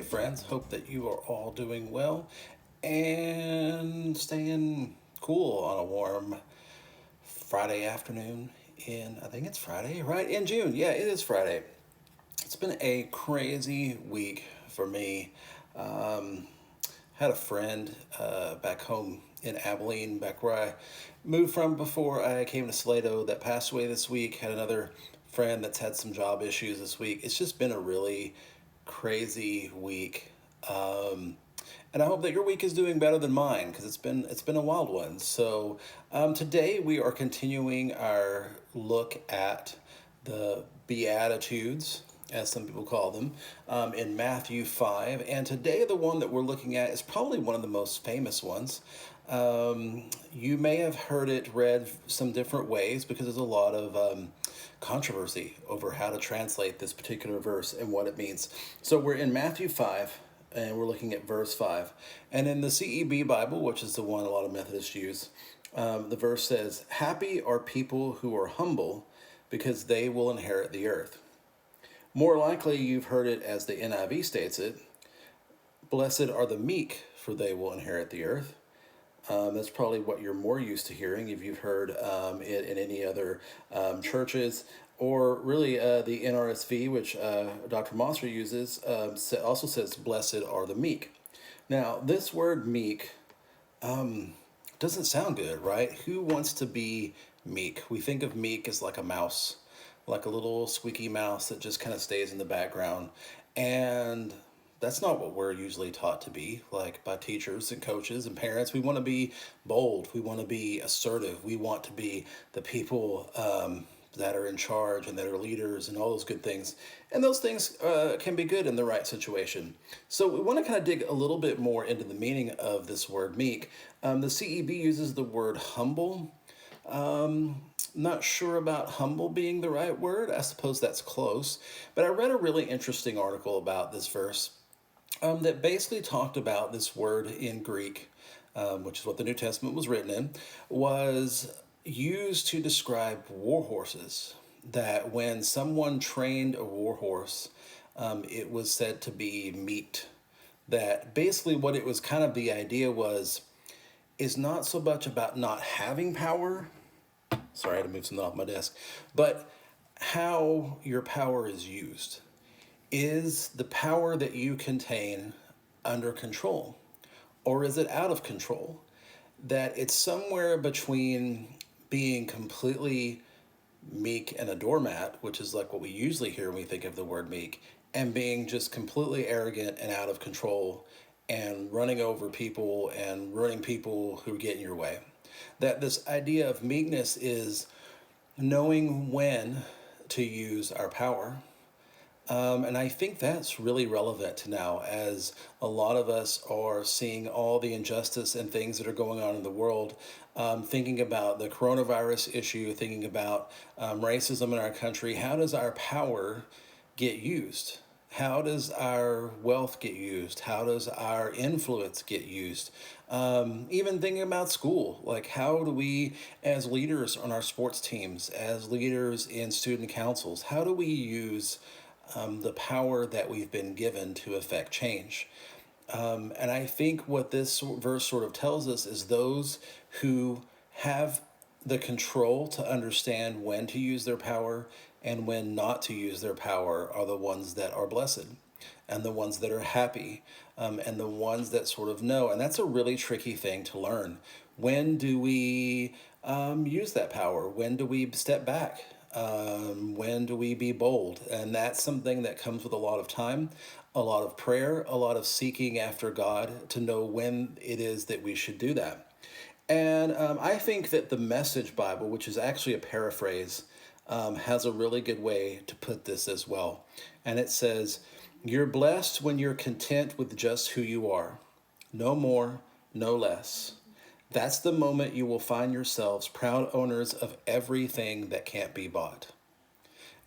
afternoon, friends. Hope that you are all doing well and staying cool on a warm Friday afternoon I think it's Friday, right? In June. Yeah, it is Friday. It's been a crazy week for me. Um, had a friend back home in Abilene, back where I moved from before I came to Salado, that passed away this week. Had another friend that's had some job issues this week. It's just been a really crazy week. Um, and I hope that your week is doing better than mine because it's been a wild one. So today we are continuing our look at the Beatitudes, as some people call them, in Matthew 5. And today the one that we're looking at is probably one of the most famous ones. You may have heard it read some different ways because there's a lot of controversy over how to translate this particular verse and what it means. So we're in Matthew 5, and we're looking at verse 5. And in the CEB Bible, which is the one a lot of Methodists use, the verse says, "Happy are people who are humble, because they will inherit the earth." More likely, you've heard it as the NIV states it, "Blessed are the meek, for they will inherit the earth." That's probably what you're more used to hearing if you've heard it in any other churches, or really the NRSV, which Dr. Monster uses, also says, "Blessed are the meek." Now, this word meek doesn't sound good, right? Who wants to be meek? We think of meek as like a mouse, like a little squeaky mouse that just kind of stays in the background. And that's not what we're usually taught to be, like by teachers and coaches and parents. We want to be bold. We want to be assertive. We want to be the people that are in charge and that are leaders and all those good things. And those things can be good in the right situation. So we want to kind of dig a little bit more into the meaning of this word meek. The CEB uses the word humble. Not sure about humble being the right word. I suppose that's close. But I read a really interesting article about this verse that basically talked about this word in Greek, which is what the New Testament was written in, was used to describe war horses. That when someone trained a war horse, it was said to be meat. That basically what it was kind of the idea was is not so much about not having power. Sorry, I had to move something off my desk. But how your power is used. Is the power that you contain under control? Or is it out of control? That it's somewhere between being completely meek and a doormat, which is like what we usually hear when we think of the word meek, and being just completely arrogant and out of control and running over people and ruining people who get in your way. That this idea of meekness is knowing when to use our power. And I think that's really relevant to now, as a lot of us are seeing all the injustice and things that are going on in the world, thinking about the coronavirus issue, thinking about racism in our country. How does our power get used? How does our wealth get used? How does our influence get used? Even thinking about school, like how do we, as leaders on our sports teams, as leaders in student councils, how do we use the power that we've been given to affect change? And I think what this verse sort of tells us is those who have the control to understand when to use their power and when not to use their power are the ones that are blessed and the ones that are happy, and the ones that sort of know. And that's a really tricky thing to learn. When do we use that power? When do we step back? When do we be bold? And that's something that comes with a lot of time, a lot of prayer, a lot of seeking after God to know when it is that we should do that. And I think that the Message Bible, which is actually a paraphrase, has a really good way to put this as well. And it says, "You're blessed when you're content with just who you are. No more, no less. That's the moment you will find yourselves proud owners of everything that can't be bought."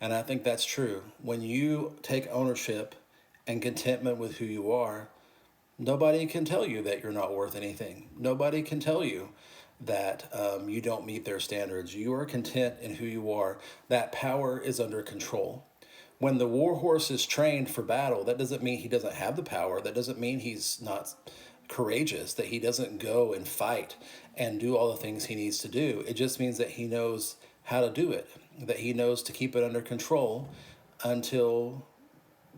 And I think that's true. When you take ownership and contentment with who you are, nobody can tell you that you're not worth anything. Nobody can tell you that you don't meet their standards. You are content in who you are. That power is under control. when the war horse is trained for battle, that doesn't mean he doesn't have the power. That doesn't mean he's not courageous, that he doesn't go and fight and do all the things he needs to do. It just means that he knows how to do it, that he knows to keep it under control until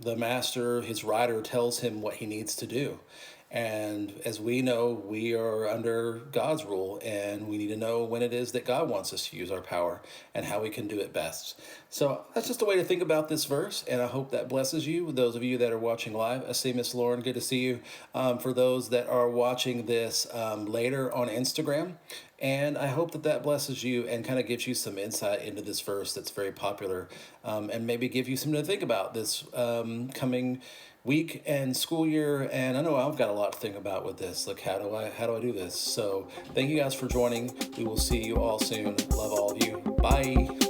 the master, his rider, tells him what he needs to do. And as we know, we are under God's rule, and we need to know when it is that God wants us to use our power and how we can do it best. So that's just a way to think about this verse, and I hope that blesses you. Those of you that are watching live, I see Miss Lauren, good to see you. For those that are watching this later on Instagram, and I hope that that blesses you and kind of gives you some insight into this verse that's very popular, and maybe give you something to think about this coming week and school year. And I know I've got a lot to think about with this. Like, how do I do this? So thank you guys for joining. We will see you all soon. Love all of you. Bye.